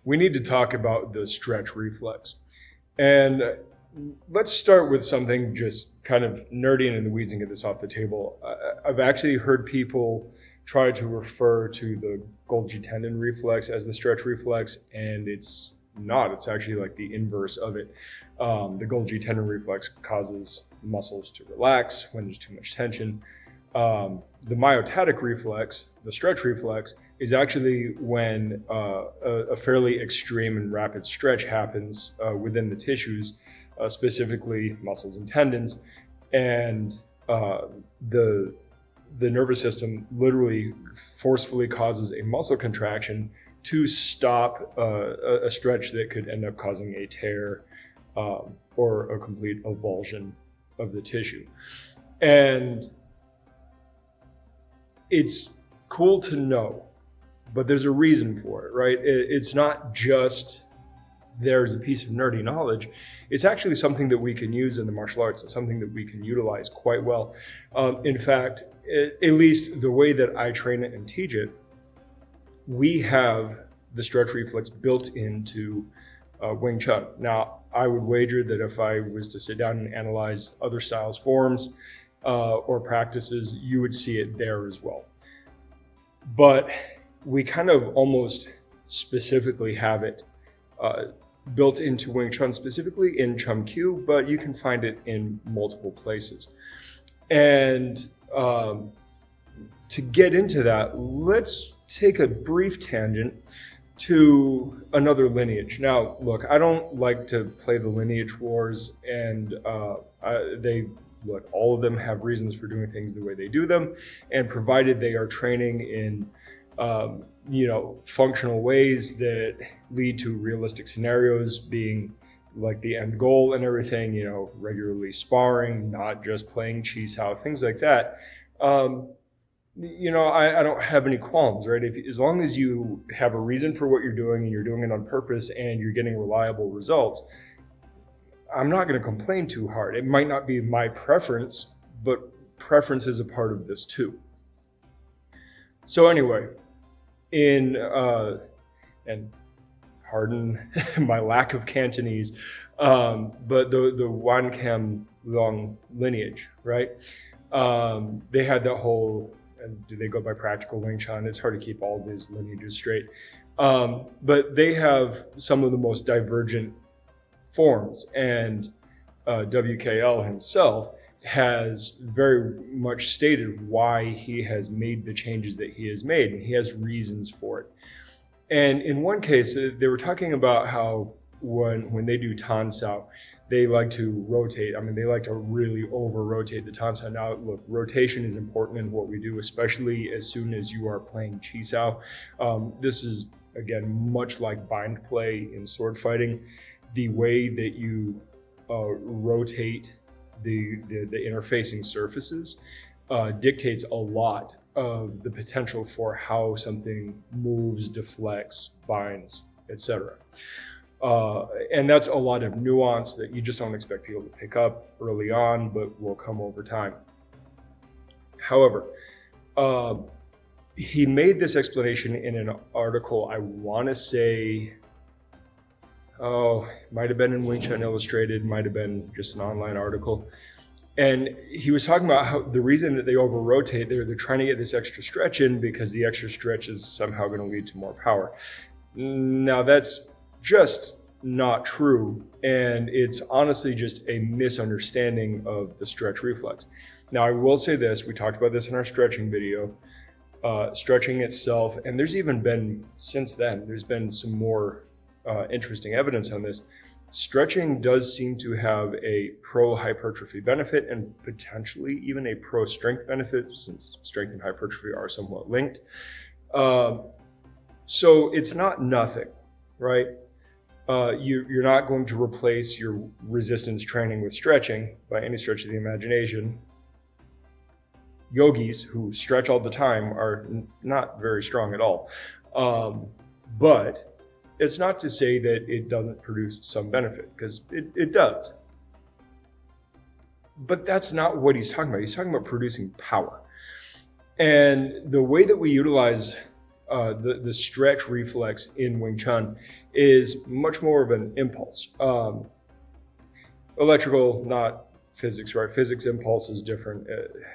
we need to talk about the stretch reflex. And let's start with something just kind of nerdy and in the weeds and get this off the table. I've actually heard people try to refer to the Golgi tendon reflex as the stretch reflex, and it's not. It's actually like the inverse of it. The Golgi tendon reflex causes muscles to relax when there's too much tension. The myotatic reflex, the stretch reflex, is actually when a fairly extreme and rapid stretch happens within the tissues, specifically muscles and tendons, and the nervous system literally forcefully causes a muscle contraction to stop a stretch that could end up causing a tear or a complete avulsion of the tissue. And it's cool to know, but there's a reason for it, right? It's not just there's a piece of nerdy knowledge. It's actually something that we can use in the martial arts. It's something that we can utilize quite well. In fact, at least the way that I train it and teach it, we have the stretch reflex built into Wing Chun. Now, I would wager that if I was to sit down and analyze other styles, forms, or practices, you would see it there as well. But we kind of almost specifically have it built into Wing Chun, specifically in Chum Q, but you can find it in multiple places. And to get into that, let's take a brief tangent to another lineage. Now, look, I don't like to play the lineage wars, and all of them have reasons for doing things the way they do them, and provided they are training in functional ways that lead to realistic scenarios being like the end goal and everything, regularly sparring, not just playing chi sao, things like that. I don't have any qualms, right? As long as you have a reason for what you're doing and you're doing it on purpose and you're getting reliable results, I'm not going to complain too hard. It might not be my preference, but preference is a part of this too. So anyway, and pardon my lack of Cantonese, but the Wan Kem Long lineage, right? They had that whole, and do they go by practical Wing Chun? It's hard to keep all of these lineages straight. But they have some of the most divergent forms, and WKL himself has very much stated why he has made the changes that he has made, and he has reasons for it. And in one case, they were talking about how when they do Tan Sao, they like to rotate. I mean, they like to really over-rotate the Tan Sao. Now, look, rotation is important in what we do, especially as soon as you are playing Chi Sao. This is, again, much like bind play in sword fighting. The way that you rotate the interfacing surfaces dictates a lot of the potential for how something moves, deflects, binds, etc. And that's a lot of nuance that you just don't expect people to pick up early on, but will come over time. However, he made this explanation in an article, I want to say, might have been in Wing Chun Illustrated, might have been just an online article. And he was talking about how the reason that they over-rotate, they're trying to get this extra stretch in because the extra stretch is somehow going to lead to more power. Now, that's just not true, and it's honestly just a misunderstanding of the stretch reflex. Now, I will say this, we talked about this in our stretching video, stretching itself, and there's even been, since then, there's been some more interesting evidence on this. Stretching does seem to have a pro-hypertrophy benefit and potentially even a pro-strength benefit, since strength and hypertrophy are somewhat linked. So it's not nothing, right? You're not going to replace your resistance training with stretching by any stretch of the imagination. Yogis who stretch all the time are not very strong at all. But it's not to say that it doesn't produce some benefit, because it does. But that's not what he's talking about. He's talking about producing power. And the way that we utilize the stretch reflex in Wing Chun is much more of an impulse. Electrical, not physics, right? Physics impulse is different.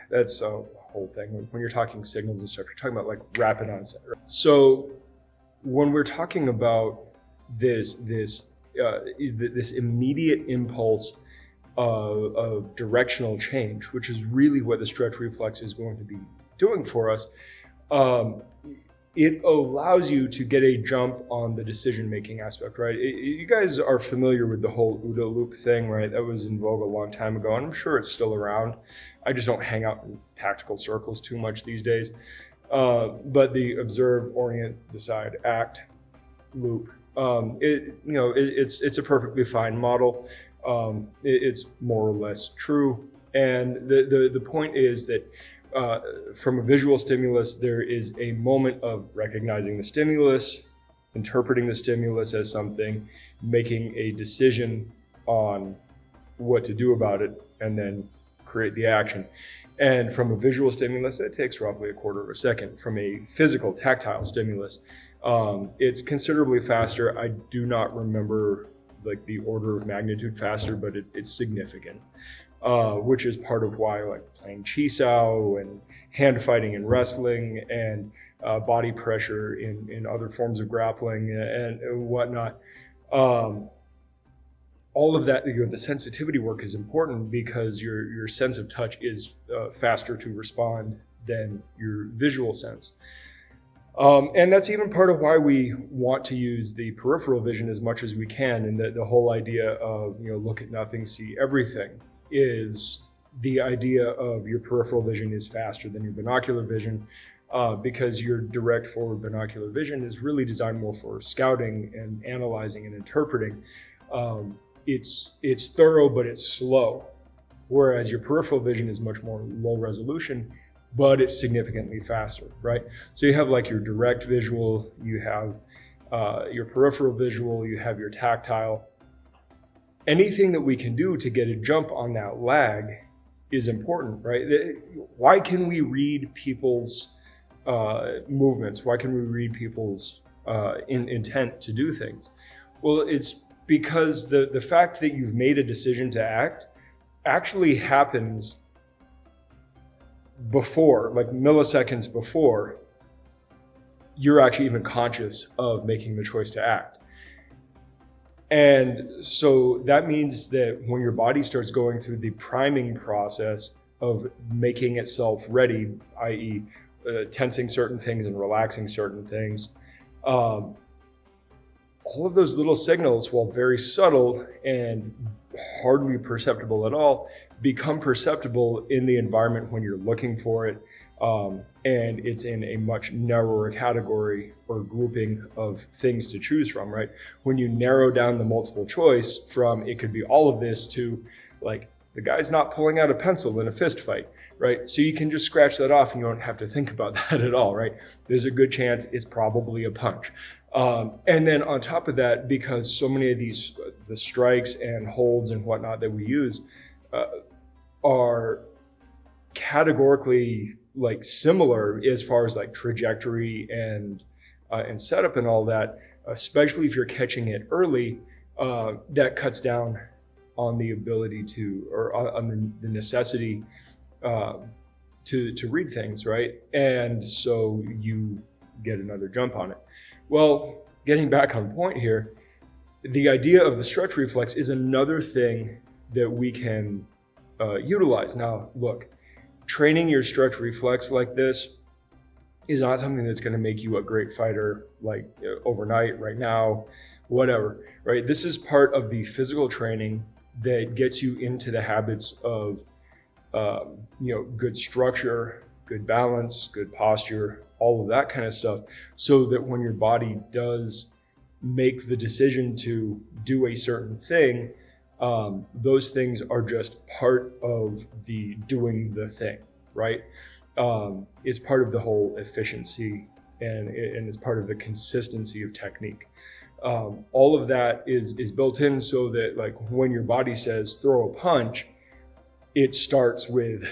That's a whole thing. When you're talking signals and stuff, you're talking about like rapid onset. Right? So when we're talking about this immediate impulse of directional change, which is really what the stretch reflex is going to be doing for us, it allows you to get a jump on the decision-making aspect, right? You guys are familiar with the whole OODA loop thing, right? That was in vogue a long time ago, and I'm sure it's still around. I just don't hang out in tactical circles too much these days. But the observe, orient, decide, act loop, it's a perfectly fine model. It's more or less true. And the point is that from a visual stimulus, there is a moment of recognizing the stimulus, interpreting the stimulus as something, making a decision on what to do about it, and then create the action. And from a visual stimulus, it takes roughly a quarter of a second. From a physical, tactile stimulus, it's considerably faster. I do not remember like the order of magnitude faster, but it's significant. Which is part of why like playing chi sao and hand fighting and wrestling and body pressure in other forms of grappling and whatnot. All of that, the sensitivity work is important because your sense of touch is faster to respond than your visual sense. And that's even part of why we want to use the peripheral vision as much as we can. And the whole idea of, look at nothing, see everything, is the idea of your peripheral vision is faster than your binocular vision, because your direct forward binocular vision is really designed more for scouting and analyzing and interpreting. It's thorough, but it's slow, whereas your peripheral vision is much more low resolution, but it's significantly faster, right? So you have like your direct visual, you have your peripheral visual, you have your tactile. Anything that we can do to get a jump on that lag is important, right? Why can we read people's movements? Why can we read people's intent to do things? Well, it's because the fact that you've made a decision to act actually happens before, like milliseconds before, you're actually even conscious of making the choice to act. And so that means that when your body starts going through the priming process of making itself ready, i.e. Tensing certain things and relaxing certain things, all of those little signals, while very subtle and hardly perceptible at all, become perceptible in the environment when you're looking for it. And it's in a much narrower category or grouping of things to choose from, right? When you narrow down the multiple choice from it could be all of this to like the guy's not pulling out a pencil in a fist fight, right? So you can just scratch that off and you don't have to think about that at all, right? There's a good chance it's probably a punch. And then on top of that, because so many of these, the strikes and holds and whatnot that we use are categorically like similar as far as like trajectory and setup and all that, especially if you're catching it early, that cuts down on the ability to, or on the necessity to read things, right? And so you get another jump on it. Well, getting back on point here, the idea of the stretch reflex is another thing that we can utilize. Now, look, training your stretch reflex like this is not something that's going to make you a great fighter like overnight, right now, whatever, right? This is part of the physical training that gets you into the habits of, good structure, good balance, good posture, all of that kind of stuff, so that when your body does make the decision to do a certain thing, those things are just part of the doing the thing, right? It's part of the whole efficiency and it's part of the consistency of technique. All of that is built in so that like when your body says throw a punch, it starts with,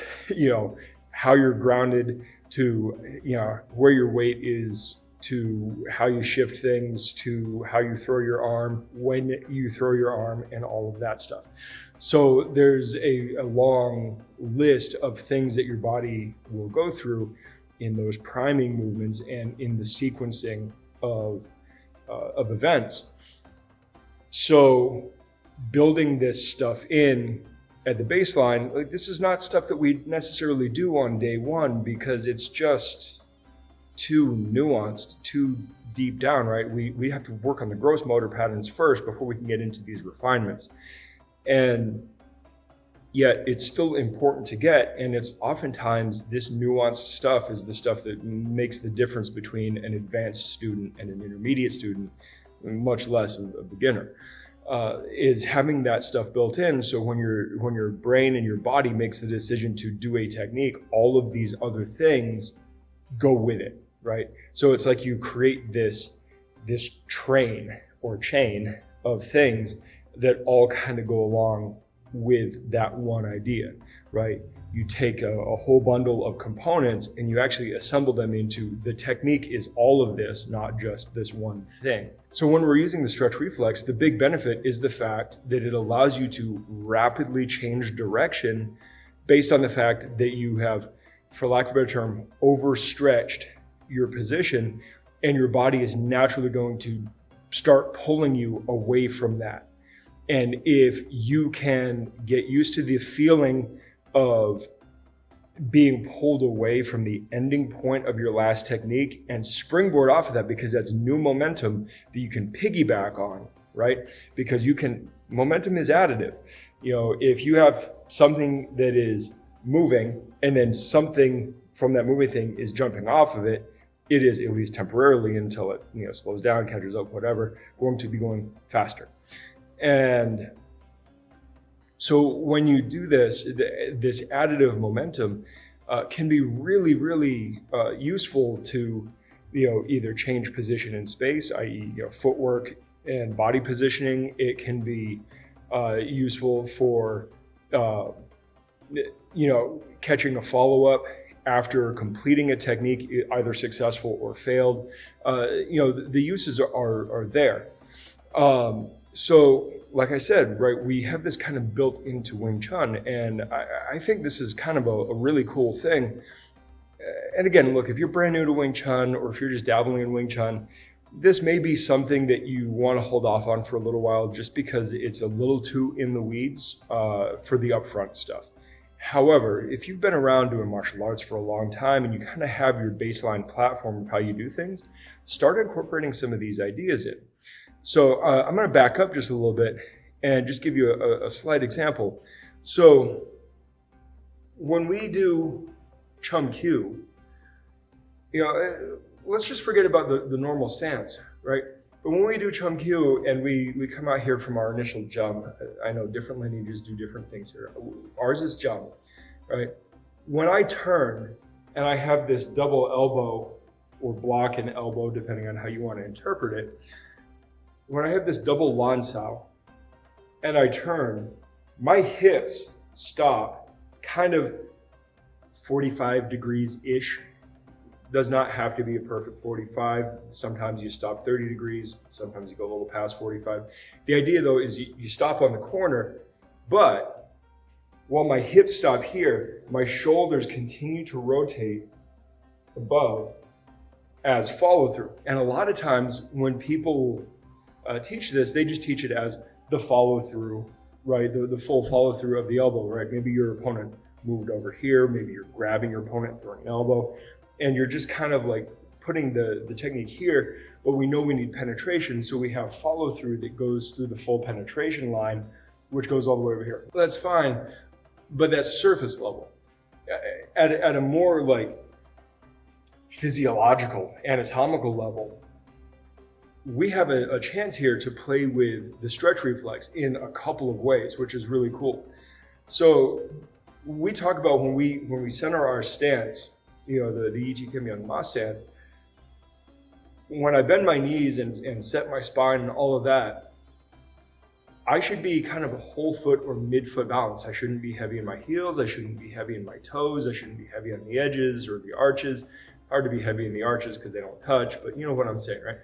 how you're grounded to, where your weight is to how you shift things, to how you throw your arm, when you throw your arm, and all of that stuff. So there's a long list of things that your body will go through in those priming movements and in the sequencing of events. So building this stuff in at the baseline, like, this is not stuff that we necessarily do on day one because it's just too nuanced, too deep down, right? We have to work on the gross motor patterns first before we can get into these refinements. And yet it's still important to get, and it's oftentimes this nuanced stuff is the stuff that makes the difference between an advanced student and an intermediate student, much less a beginner. Is having that stuff built in, so when your brain and your body makes the decision to do a technique, all of these other things go with it, right? So it's like you create this train or chain of things that all kind of go along with that one idea, right? You take a whole bundle of components and you actually assemble them into the technique is all of this, not just this one thing. So when we're using the stretch reflex, the big benefit is the fact that it allows you to rapidly change direction based on the fact that you have, for lack of a better term, overstretched your position, and your body is naturally going to start pulling you away from that. And if you can get used to the feeling of being pulled away from the ending point of your last technique and springboard off of that, because that's new momentum that you can piggyback on, right? Because momentum is additive. You know, if you have something that is moving and then something from that moving thing is jumping off of it, it is, at least temporarily until it, slows down, catches up, whatever, going to be going faster. And so when you do this additive momentum can be really, really useful to, either change position in space, i.e., footwork and body positioning. It can be useful for, catching a follow-up after completing a technique, either successful or failed. The uses are there. So, like I said, right, we have this kind of built into Wing Chun, and I think this is kind of a really cool thing. And again, look, if you're brand new to Wing Chun, or if you're just dabbling in Wing Chun, this may be something that you want to hold off on for a little while, just because it's a little too in the weeds for the upfront stuff. However, if you've been around doing martial arts for a long time and you kind of have your baseline platform of how you do things, start incorporating some of these ideas in. So I'm going to back up just a little bit and just give you a slight example. So when we do Chum Q, let's just forget about the normal stance, right? But when we do Chum Q and we come out here from our initial jump, I know different lineages do different things here. Ours is jump, right? When I turn and I have this double elbow or block and elbow, depending on how you want to interpret it, when I have this double lansao and I turn, my hips stop kind of 45 degrees-ish. Does not have to be a perfect 45. Sometimes you stop 30 degrees. Sometimes you go a little past 45. The idea, though, is you stop on the corner, but while my hips stop here, my shoulders continue to rotate above as follow-through. And a lot of times when people teach this, they just teach it as the follow-through, right? The full follow-through of the elbow, right? Maybe your opponent moved over here. Maybe you're grabbing your opponent, throwing an elbow, and you're just kind of like putting the technique here, but we know we need penetration, so we have follow-through that goes through the full penetration line, which goes all the way over here. That's fine, but that's surface level. At a more like physiological, anatomical level, we have a chance here to play with the stretch reflex in a couple of ways, which is really cool. So we talk about when we center our stance, the Yichi Kimyang Ma stance, when I bend my knees and set my spine and all of that, I should be kind of a whole foot or mid-foot balance. I shouldn't be heavy in my heels. I shouldn't be heavy in my toes. I shouldn't be heavy on the edges or the arches. hard to be heavy in the arches because they don't touch, but you know what I'm saying, right?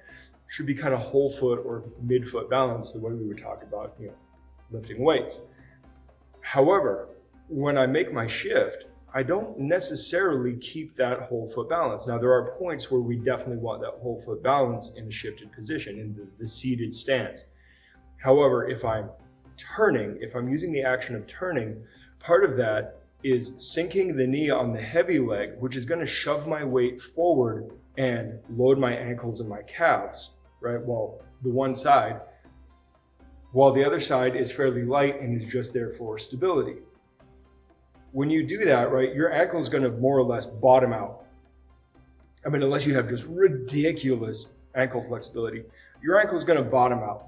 Should be kind of whole foot or midfoot balance, the way we would talk about, lifting weights. However, when I make my shift, I don't necessarily keep that whole foot balance. Now, there are points where we definitely want that whole foot balance in a shifted position, in the seated stance. However, if I'm turning, if I'm using the action of turning, part of that is sinking the knee on the heavy leg, which is going to shove my weight forward and load my ankles and my calves, right? While the other side is fairly light and is just there for stability. When you do that, right, your ankle is going to more or less bottom out. I mean, unless you have just ridiculous ankle flexibility, your ankle is going to bottom out.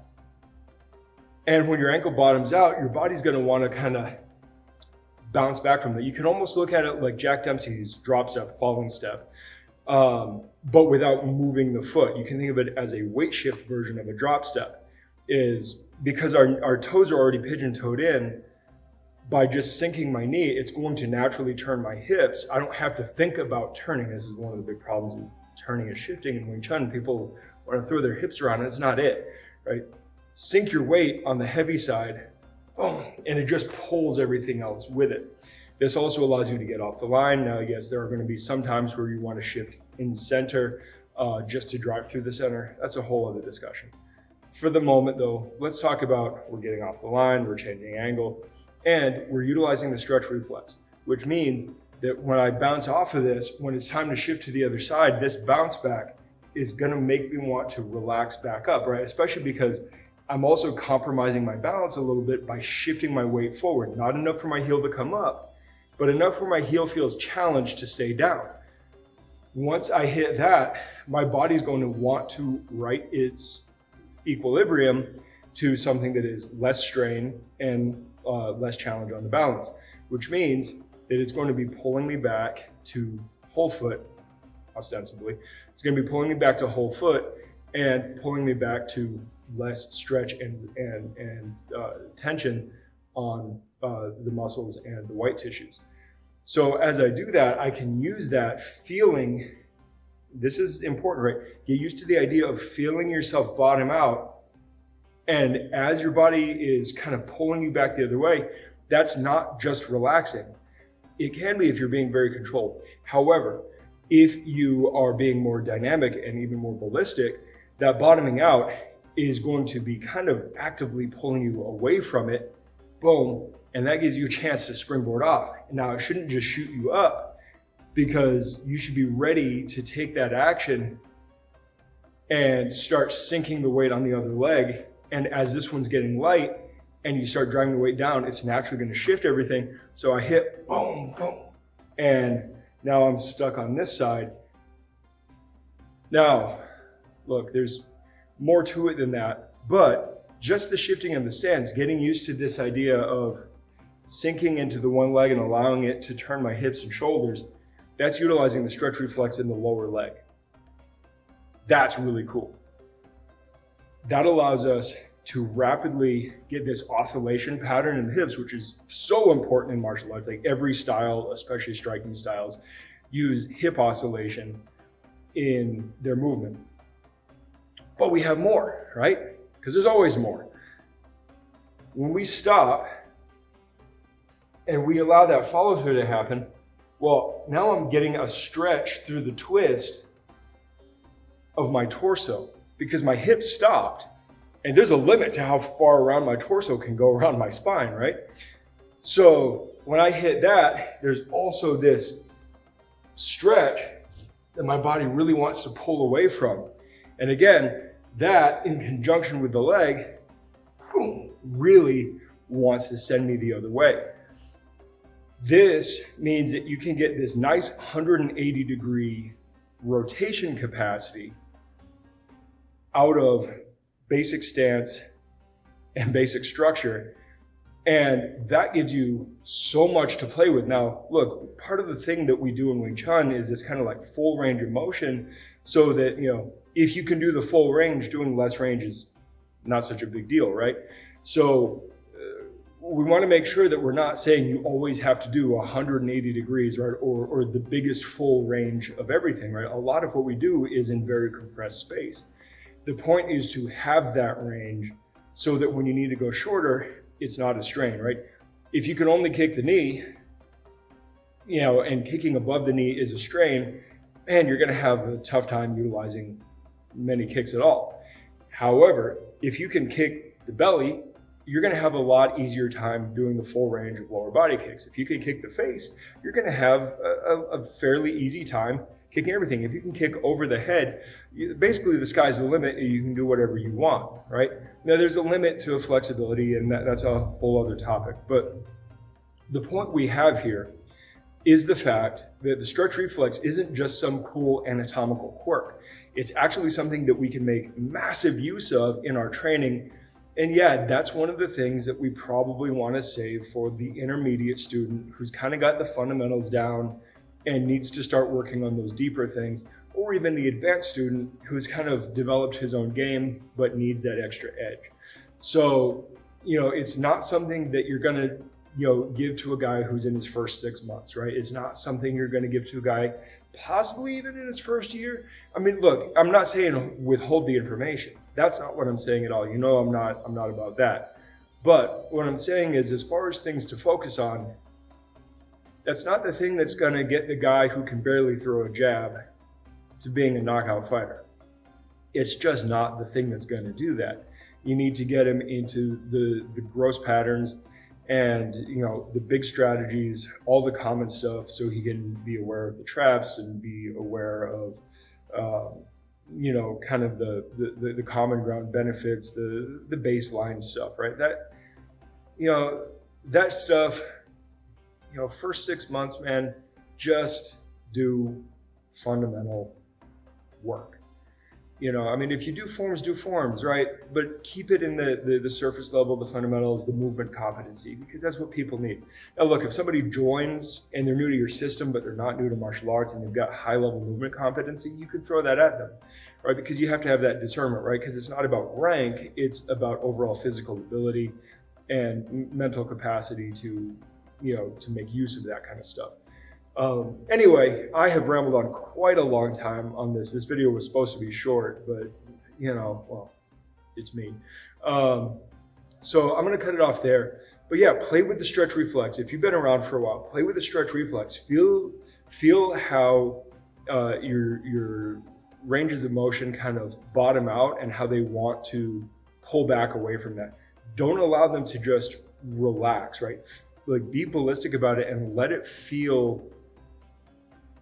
And when your ankle bottoms out, your body's going to want to kind of bounce back from that. You can almost look at it like Jack Dempsey's drop step, falling step, but without moving the foot. You can think of it as a weight shift version of a drop step. Is because our toes are already pigeon-toed in, by just sinking my knee, it's going to naturally turn my hips. I don't have to think about turning. This is one of the big problems with turning and shifting in Wing Chun. People want to throw their hips around, and it's not it, right? Sink your weight on the heavy side, boom, and it just pulls everything else with it. This also allows you to get off the line. Now, yes, there are going to be some times where you want to shift in center just to drive through the center. That's a whole other discussion. For the moment, though, let's talk about we're getting off the line, we're changing angle, and we're utilizing the stretch reflex, which means that when I bounce off of this, when it's time to shift to the other side, this bounce back is going to make me want to relax back up, right? Especially because I'm also compromising my balance a little bit by shifting my weight forward. Not enough for my heel to come up, but enough where my heel feels challenged to stay down. Once I hit that, my body's going to want to right its equilibrium to something that is less strain and less challenge on the balance, which means that it's going to be pulling me back to whole foot, ostensibly. It's going to be pulling me back to whole foot and pulling me back to less stretch and tension on the muscles and the white tissues. So as I do that, I can use that feeling. This is important, right? Get used to the idea of feeling yourself bottom out. And as your body is kind of pulling you back the other way, that's not just relaxing. It can be if you're being very controlled. However, if you are being more dynamic and even more ballistic, that bottoming out is going to be kind of actively pulling you away from it. Boom. And that gives you a chance to springboard off. Now, it shouldn't just shoot you up, because you should be ready to take that action and start sinking the weight on the other leg. And as this one's getting light and you start driving the weight down, it's naturally going to shift everything. So I hit boom, boom, and now I'm stuck on this side. Now, look, there's more to it than that, but just the shifting in the stance, getting used to this idea of sinking into the one leg and allowing it to turn my hips and shoulders, that's utilizing the stretch reflex in the lower leg. That's really cool. That allows us to rapidly get this oscillation pattern in the hips, which is so important in martial arts. Like every style, especially striking styles, use hip oscillation in their movement. But we have more, right? Because there's always more. When we stop and we allow that follow through to happen, well, now I'm getting a stretch through the twist of my torso, because my hips stopped, and there's a limit to how far around my torso can go around my spine, right? So when I hit that, there's also this stretch that my body really wants to pull away from. And again, that in conjunction with the leg, boom, really wants to send me the other way. This means that you can get this nice 180-degree rotation capacity out of basic stance and basic structure. And that gives you so much to play with. Now, look, part of the thing that we do in Wing Chun is this kind of like full range of motion, so that, if you can do the full range, doing less range is not such a big deal, right? So we want to make sure that we're not saying you always have to do 180 degrees, right? Or the biggest full range of everything, right? A lot of what we do is in very compressed space. The point is to have that range so that when you need to go shorter, it's not a strain, right? If you can only kick the knee, and kicking above the knee is a strain, man, you're going to have a tough time utilizing many kicks at all. However, if you can kick the belly, you're going to have a lot easier time doing the full range of lower body kicks. If you can kick the face, you're going to have a fairly easy time kicking everything. If you can kick over the head, basically the sky's the limit and you can do whatever you want, right? Now there's a limit to flexibility, and that's a whole other topic. But the point we have here is the fact that the stretch reflex isn't just some cool anatomical quirk. It's actually something that we can make massive use of in our training. And yeah, that's one of the things that we probably want to save for the intermediate student who's kind of got the fundamentals down and needs to start working on those deeper things, or even the advanced student who's kind of developed his own game but needs that extra edge. So, it's not something that you're going to give to a guy who's in his first 6 months, right? It's not something you're going to give to a guy possibly even in his first year. I mean, look, I'm not saying withhold the information. That's not what I'm saying at all. I'm not about that. But what I'm saying is, as far as things to focus on, that's not the thing that's going to get the guy who can barely throw a jab to being a knockout fighter. It's just not the thing that's going to do that. You need to get him into the gross patterns and the big strategies, all the common stuff, so he can be aware of the traps and be aware of kind of the common ground benefits, the baseline stuff, right? That stuff, first 6 months, man, just do fundamental work. If you do forms, right? But keep it in the surface level, the fundamentals, the movement competency, because that's what people need. Now, look, if somebody joins and they're new to your system, but they're not new to martial arts and they've got high level movement competency, you can throw that at them, right? Because you have to have that discernment, right? Because it's not about rank, it's about overall physical ability and mental capacity to make use of that kind of stuff. Anyway, I have rambled on quite a long time on this. This video was supposed to be short, but it's me. So I'm going to cut it off there. But yeah, play with the stretch reflex. If you've been around for a while, play with the stretch reflex. Feel how your ranges of motion kind of bottom out and how they want to pull back away from that. Don't allow them to just relax, right? Like, be ballistic about it and let it feel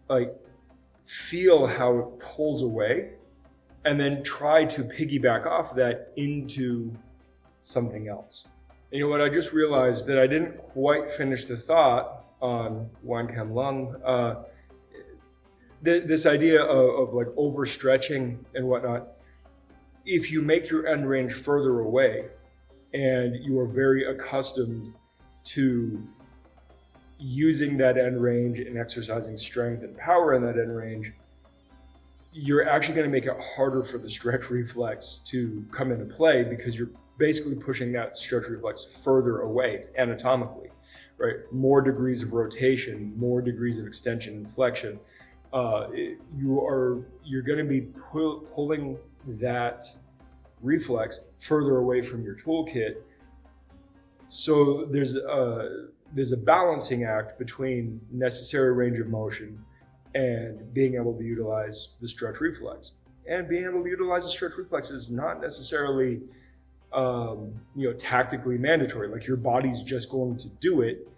how it pulls away, and then try to piggyback off that into something else. And you know what? I just realized that I didn't quite finish the thought on Wan Kam Lung. This idea of like overstretching and whatnot. If you make your end range further away and you are very accustomed to using that end range and exercising strength and power in that end range, you're actually going to make it harder for the stretch reflex to come into play, because you're basically pushing that stretch reflex further away anatomically, right? More degrees of rotation, more degrees of extension and flexion. You're going to be pulling that reflex further away from your toolkit. So there's a balancing act between necessary range of motion and being able to utilize the stretch reflex. And being able to utilize the stretch reflex is not necessarily tactically mandatory, like your body's just going to do it.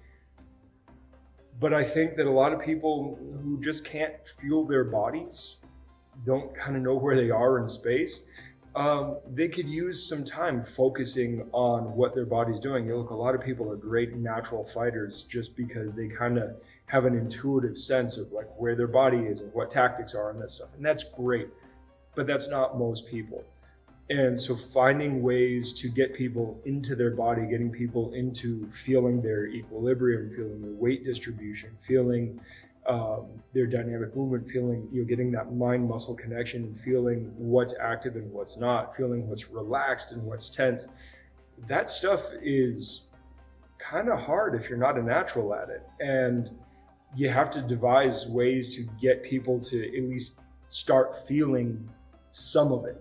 But I think that a lot of people who just can't feel their bodies, don't kind of know where they are in space, they could use some time focusing on what their body's doing. Look, a lot of people are great natural fighters just because they kind of have an intuitive sense of like where their body is and what tactics are and that stuff. And that's great, but that's not most people. And so finding ways to get people into their body, getting people into feeling their equilibrium, feeling their weight distribution, feeling their dynamic movement, feeling, getting that mind-muscle connection, feeling what's active and what's not, feeling what's relaxed and what's tense. That stuff is kind of hard if you're not a natural at it. And you have to devise ways to get people to at least start feeling some of it.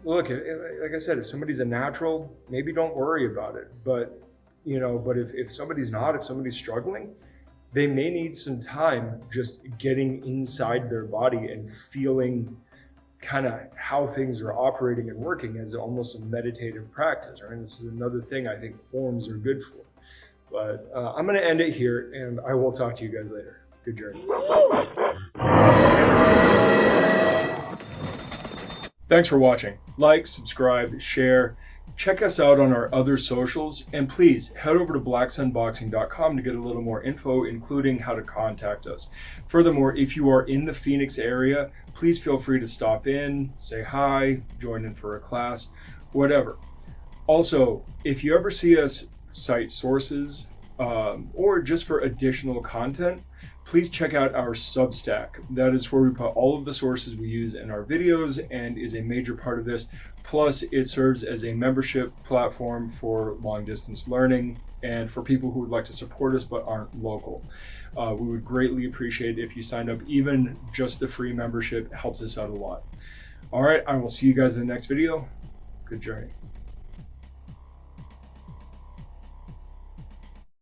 Look, like I said, if somebody's a natural, maybe don't worry about it. But, but if somebody's not, if somebody's struggling, they may need some time just getting inside their body and feeling kind of how things are operating and working as almost a meditative practice, right? This is another thing I think forms are good for. But I'm going to end it here, and I will talk to you guys later. Good journey. Thanks for watching. Like, subscribe, share. Check us out on our other socials, and please head over to blacksunboxing.com to get a little more info, including how to contact us. Furthermore, if you are in the Phoenix area, please feel free to stop in, say hi, join in for a class, whatever. Also, if you ever see us cite sources or just for additional content, please check out our Substack. That is where we put all of the sources we use in our videos and is a major part of this. Plus, it serves as a membership platform for long distance learning and for people who would like to support us but aren't local. We would greatly appreciate it if you signed up. Even just the free membership helps us out a lot. All right, I will see you guys in the next video. Good journey.